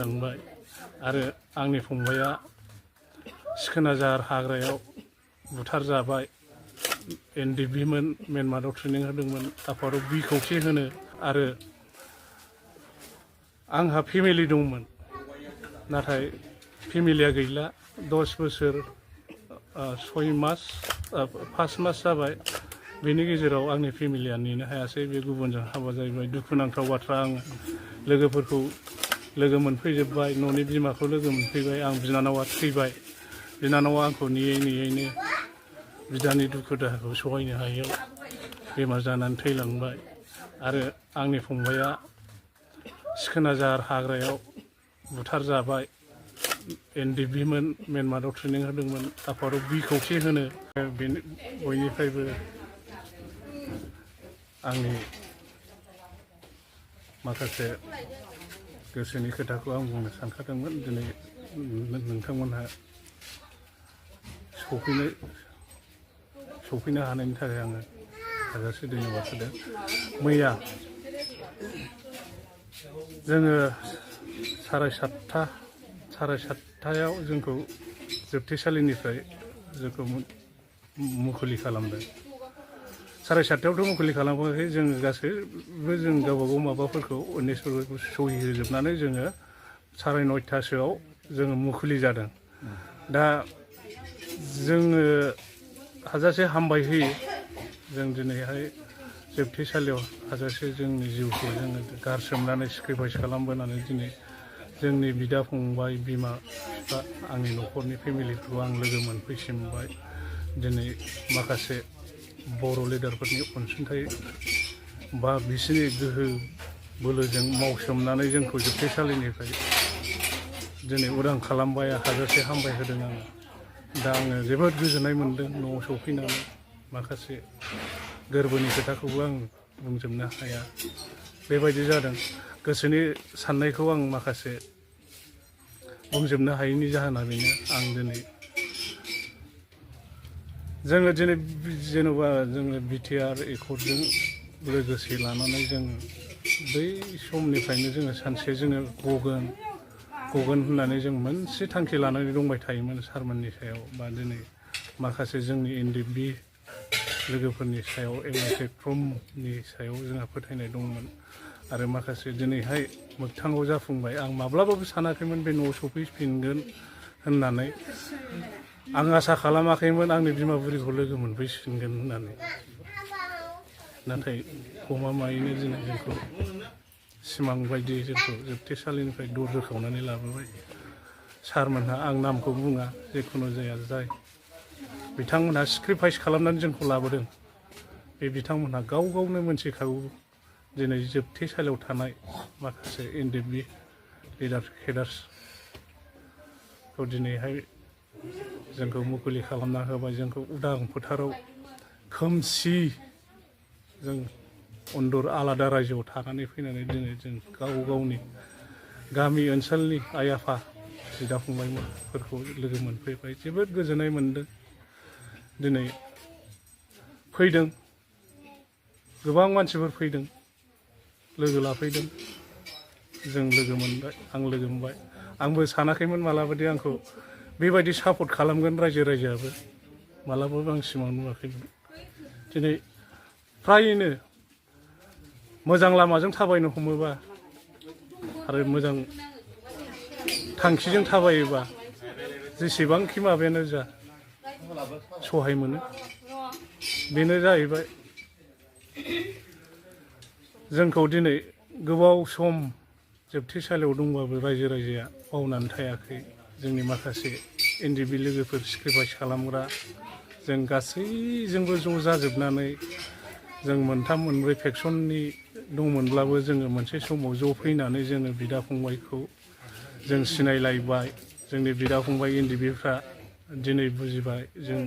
थांबाय आरो आंनि फंबाया सिखोनाजार हाग्रायाव बुथार जाबाय। NDFB मोन म्यानमाराव ट्रेनिं होदोंमोन, आफादाव बि खौसे होनो आरो आंहा फेमिलि दंमोन, नाथाय फेमिलिया गैला। 10 बोसोर 6 मास 5 मास जाबाय। बेनि गेजेराव आंनि फेमिलिया नेनो हायासै, बे गुबुनजों हाबा जाहैबाय। दुखुनांथाव बाथ्रा। आं लोगोफोरखौ लोगो मोनफैजोब्बाय, न'नि बिमाखौ लोगो मोनफैबाय। आं बिनानावा थैबाय। बिनानावा आंखौ नेयैनो बिदानि दुखु दाहाखौ सहायनो हायैयाव बेमार जानानै थैलांबाय आरो आंनि फंबाया सिखोनाजार हाग्रायाव बुथार जाबाय। NDFB मोन म्यानमाराव ट्रेनिं होदोंमोन, आफादाव बि खौसे होनो। बयनिफ्रायबो आंनि माखासे गोसोनि खोथाखौ आं बुंनो सानखादोंमोन। दिनै नोंथांमोनहा सफैनो हानायनि थाखाय आङो हाजासे धन्यबाद होदों। मैया जोङो 7:30 जोंखौ जोबथेसालिनिफ्राय जोंखौ मुखुलि खालामदों। 7:30 मुखुलि खालामाखै, जोङो गासैबो जों गावबागाव माबाफोरखौ उन्दैफोरखौ सहि होजोबनानै जोङो 9:30 जोङो मुखुलि जादों। दा जोङो हाजासे हामबाय होयो। जों दिनैहाय जोबथेसालियाव हाजासे जोंनि जिउखौ जोङो गारसोमनानै सेक्रिफाइस खालामबोनानै दिनै जोंनि बिदा फंबाय, बिमा बिफा, आंनि न'खरनि फेमिलिखौ आं लोगो मोनफैसिनबाय। दिनै माखासे बर' लिडारफोरनि अनसुंथाइ बा बिसोरनि गोहो बोलोजों मावसोमनानै जोंखौ जोबथेसालिनिफ्राय दिनै उदां खालामबाय। हाजासे हामबाय होदों आङो। दा आङो जोबोद गोजोननाय मोनदों न'आव सफैनानै। माखासे गोरबोनि खोथाखौबो आं बुंजोबनो हाया, बेबायदि जादों। गोसोनि साननायखौ आं माखासे बुंजोबनो हायैनि जाहोना बेनो। आं दिनै जोङो जेन'बा जोङो BTR एकर्डजों लोगोसे लानानै जों बै समनिफ्रायनो जोङो सानसे जोङो गगोन होननानै जों मोनसे थांखि लानानै दंबाय थायोमोन सारमोननि सायाव, बा दिनै माखासे जोंनि NDFB लोगोफोरनि सायाव, फ्रमनि सायाव जोंहा फोथायनाय दंमोन आरो माखासे दिनैहाय मोगथाङाव जाफुंबाय। आं माब्लाबाबो सानाखैमोन बे न'आव सफैफिनगोन होननानै। आं आसा खालामाखैमोन आंनि बिमा बुरिखौ लोगो मोनफैफिनगोन होननानै। नाथाय गमामायैनो दिनै जोंखौ सिमां बायदि जोंखौ जोबथेसालिनिफ्राय दर बोखावनानै लाबोबाय। सारमोनहा, आं नामखौ बुङा, जिखुनु जाय बिथांमोनहा सेक्रिफाइस खालामनानै जोंखौ लाबोदों, बे बिथांमोनहा गावनो मोनथिखागौ दिनै जोबथेसालियाव थानाय माखासे NDFB केडार्सखौ दिनैहाय जोंखौ मुखुलि खालामना होबाय। जोंखौ उदां फोथाराव खोमसि जों अन्दर आलादा रायजोआव थानानै फैनानै दिनै जों गावनि गामि ओनसोलनि आइ आफा बिदा फंबायफोरखौ लोगो मोनफैबाय। जोबोद गोजोननाय मोनदों। दिनै फैदों, गोबां मानसिफोर फैदों, लोगो लाफैदों। जों लोगो मोनबाय, आं लोगो मोनबाय। आंबो सानाखैमोन मालाबादि आंखौ बेबायदि सापर्ट खालामगोन रायजो राजायाबो। मालाबाबो आं सिमां नुवाखैमोन। दिनै फ्रायनो मोजां लामाजों थाबायनो हमोबा आरो मोजां थांखिजों थाबायोबा जेसेबांखि माबायानो जा सहाय मोनो। बेनो जाहैबाय जोंखौ दिनै गोबाव सम जोबथेसालियाव दंबाबो रायजो राजाया बावनानै थायाखै। जोंनि माखासे NDFB लोगोफोर सेक्रिफाइस खालामग्रा, जों गासैजोंबो ज' जाजोबनानै जों 3-4 फेक्सननि दंमोनब्लाबो जोङो मोनसे समाव ज' फैनानै जोङो बिदा फंबायखौ जों सिनायलायबाय। जोंनि बिदा फंबाय NDFBफ्रा दिनै बुजिबाय जों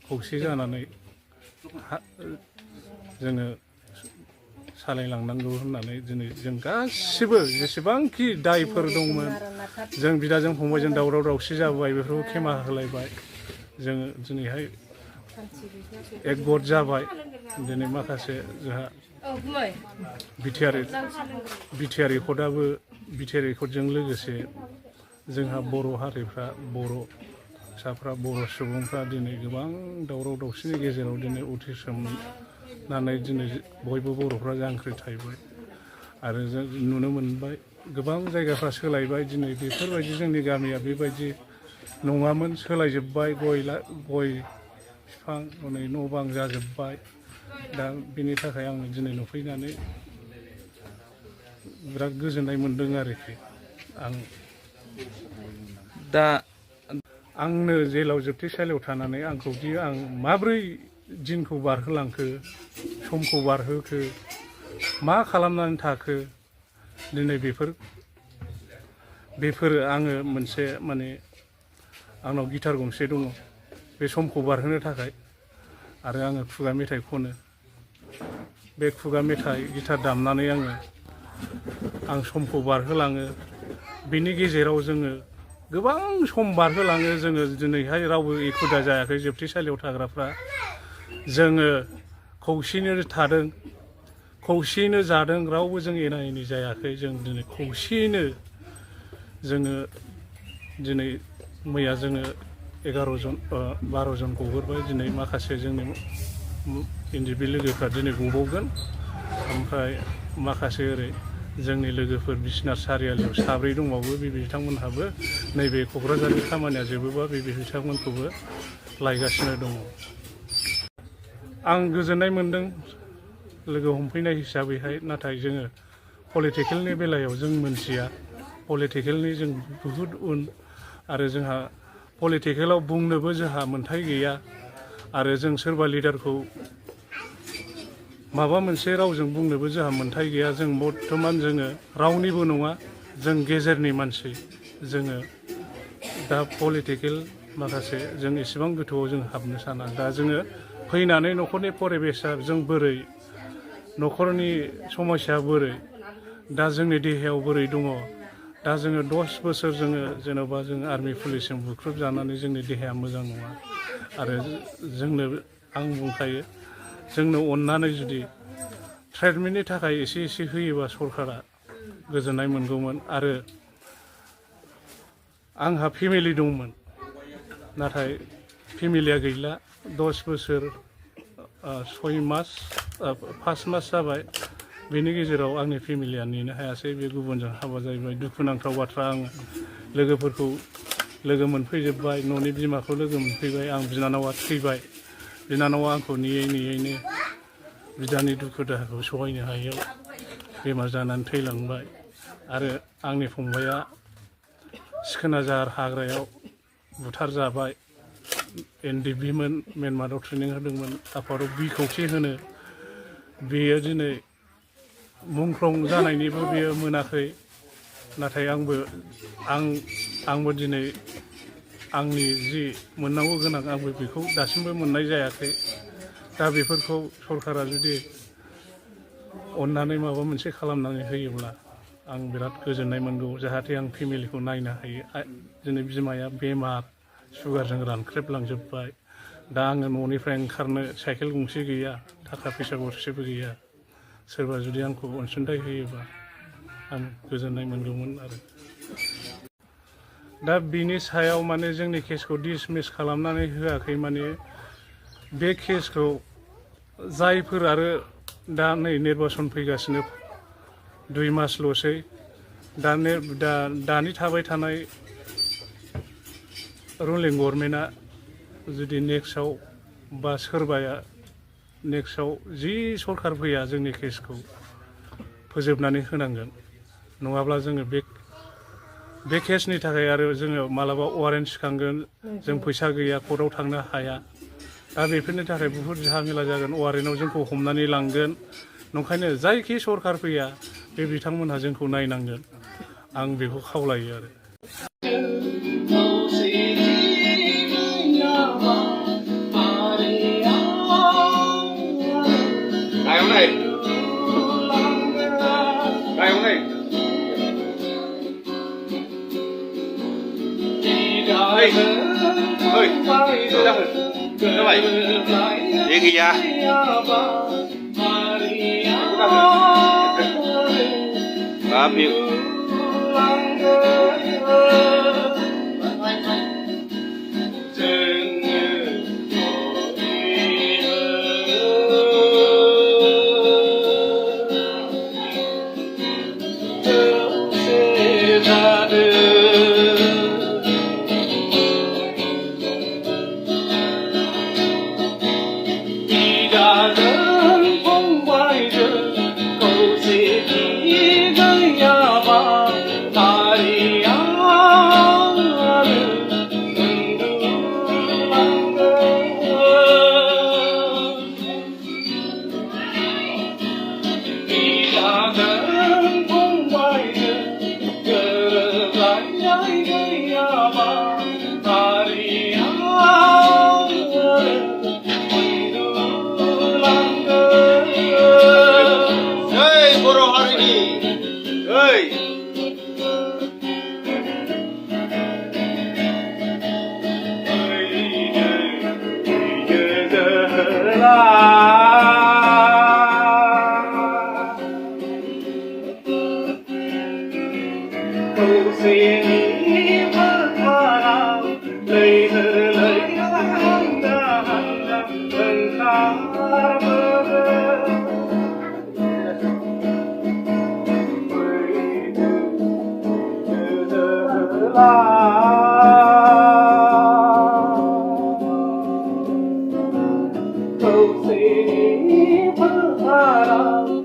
खौसे जानानै जोङो सालायलांनांगौ होननानै दिनै जों गासिबो जेसेबांखि दायफोर दंमोन, जों बिदाजों फंबायजों दावराव दावसि जाबोबाय, बेफोरखौ खेमा होलायबाय। जोङो दिनैहाय एकगत जाबाय। दिनै माखासे जोंहा बिटिआर रेकर्डआबो बिटिआर रेकर्डजों लोगोसे जोंहा बर' हारिफ्रा बर' फिसाफ्रा बर' सुबुंफ्रा दिनै गोबां दावराव दावसिनि गेजेराव दिनै उथ्रिसारनानै दिनै बयबो बर'फ्रा जांख्रिथायबाय आरो जों नुनो मोनबाय गोबां जायगाफ्रा सोलायबाय दिनै बेफोरबायदि जोंनि गामिया बेबायदि नङामोन सोलायजोब्बाय गय बिफां हनै न' बां जाजोब्बाय दा बेनि थाखाय आङो दिनै नुफैनानै बिराद गोजोननाय मोन्दों आरोखि आं दा आंनो जेलाव जोबथेसालियाव थानानै आंखौदि आं माब्रै दिनखौ बारहोलांखो समखौ बारहोखो मा खालामनानै थाखो दिनै बेफोरो आङो मोनसे माने आंनाव गिटार गंसे दङ बे समखौ बारहोनो थाखाय आरो आङो खुगा मेथाइ खनो बे खुगा मेथाइ गिटार दामनानै आं समखौ बारहोलाङो बिनि गेजेराव जोङो गोबां सम बारहोलाङो जोङो दिनैहाय रावबो एखुदा जायाखै जोबथेसालियाव थाग्राफ्रा जोङो खौसेयैनो थादों खौसेयैनो जादों रावबो जों एना एनि जायाखै जों दिनै खौसेयैनो जोङो दिनै मैया जोङो 11 जन 12 जन गबोबाय दिनै माखासे जोंनि NDFB लोगोफ्रा दिनै गबावगोन ओमफ्राय माखासे ओरै जोंनि लोगोफोर बिसनाथ सारियालियाव 3 दंबावो बिथांमोनहाबो नैबे क'क्राझारनि खामानिया जोबोबा बिथांमोनखौबो लायगासिनो दङ आं गोजोननाय मोन्दों लोगो हमफैनाय हिसाबैहाय नाथाय जोङो पलिटिकेलनि बेलायाव जों मोनथिया पलिटिकेलनि जों बुहुद उन आरो जोंहा पलिटिकेलाव बुंनोबो जोंहा मोन्थाय गैया आरो जों सोरबा लिडारखौ माबा मोनसे रावजों बुंनोबो जोंहा मोन्थाय गैया जों बर्तमान जोङो रावनिबो नङा जों गेजेरनि मानसि जोङो दा पलिटिकेल माखासे जों एसेबां गोथौआव जों हाबनो साना दा जोङो फैनानै न'खरनि परिबेसा जों बोरै न'खरनि समस्या बोरै दा जोंनि देहायाव बोरै दङ दा जोङो 10 बोसोर जोङो जेन'बा जों आर्मि पुलिसजों बुख्रुबजानानै जोंनि देहाया मोजां नङा आरो जोंनो आं बुंखायो जोंनो अननानै जुदि ट्रिटमेन्टनि थाखाय एसे होयोबा सरकारा गोजोननाय मोनगौमोन आरो आंहा फेमिलि दंमोन नाथाय फेमिलिया गैला 10 बोसोर 6 मास 5 मास जाबाय बेनि गेजेराव आंनि फेमिलिया नेनो हायासै बे गुबुनजों हाबा जाहैबाय दुखुनांथाव बाथ्रा आङो लोगोफोरखौ लोगो मोनफैजोब्बाय न'नि बिमाखौ लोगो मोनफैबाय आं बिनानावा थैबाय बिनानावा आंखौ नेयैनो बिदानि दुखु दाहाखौ सहायनो हायैयाव बेमार जानानै थैलांबाय आरो आंनि फंबाया सिखोनाजार हाग्रायाव बुथारजाबाय NDFB मोन म्यानमाराव ट्रेनिं होदोंमोन आफादाव बिखौसे होनो बेयो दिनै मुंख्लं जानायनिबो बेयो मोनाखै नाथाय आंबो दिनै आंनि जि मोननांगौ गोनां आंबो बेखौ दासिमबो मोननाय जायाखै दा बेफोरखौ सरकारा जुदि अननानै माबा मोनसे खालामनानै होयोब्ला आं बिराद गोजोननाय मोनगौ जाहाथे आं फेमिलिखौ नायनो हायो दिनै बिमाया बेमार सुगारजों रानख्रेबलांजोब्बाय दा आङो न'निफ्राय ओंखारनो साइकेल गंसे गैया थाखा फैसा गरसेबो गैया सोरबा जुदि आंखौ अनसुंथाइ होयोबा आं गोजोननाय मोनगौमोन आरो दा बिनि सायाव माने जोंनि केसखौ डिसमिस खालामनानै होआखै माने बे केसखौ जायफोर आरो दा नै निर्बासन फैगासिनो 2 मासल'सै दानि थाबाय थानाय रुलिं गभर्नमेन्टआ जुदि नेक्स्टआव बा सोरबाया नेक्स्टआव जि सरकार फैया जोंनि केसखौ फोजोबनानै होनांगोन नङाब्ला जोङो बे केसनि थाखाय आरो जोङो मालाबा वारेन्ट सिखांगोन जों फैसा गैया कर्टआव थांनो हाया दा बेफोरनि थाखाय बुहुत झामेला जागोन वारेन्टआव जोंखौ हमनानै लांगोन नंखायनो जायखि सरकार फैया बे बिथांमोनहा जोंखौ नायनांगोन आं बेखौ खावलायो आरो Đây kìa. ครับพี่Câu sĩ phất hoa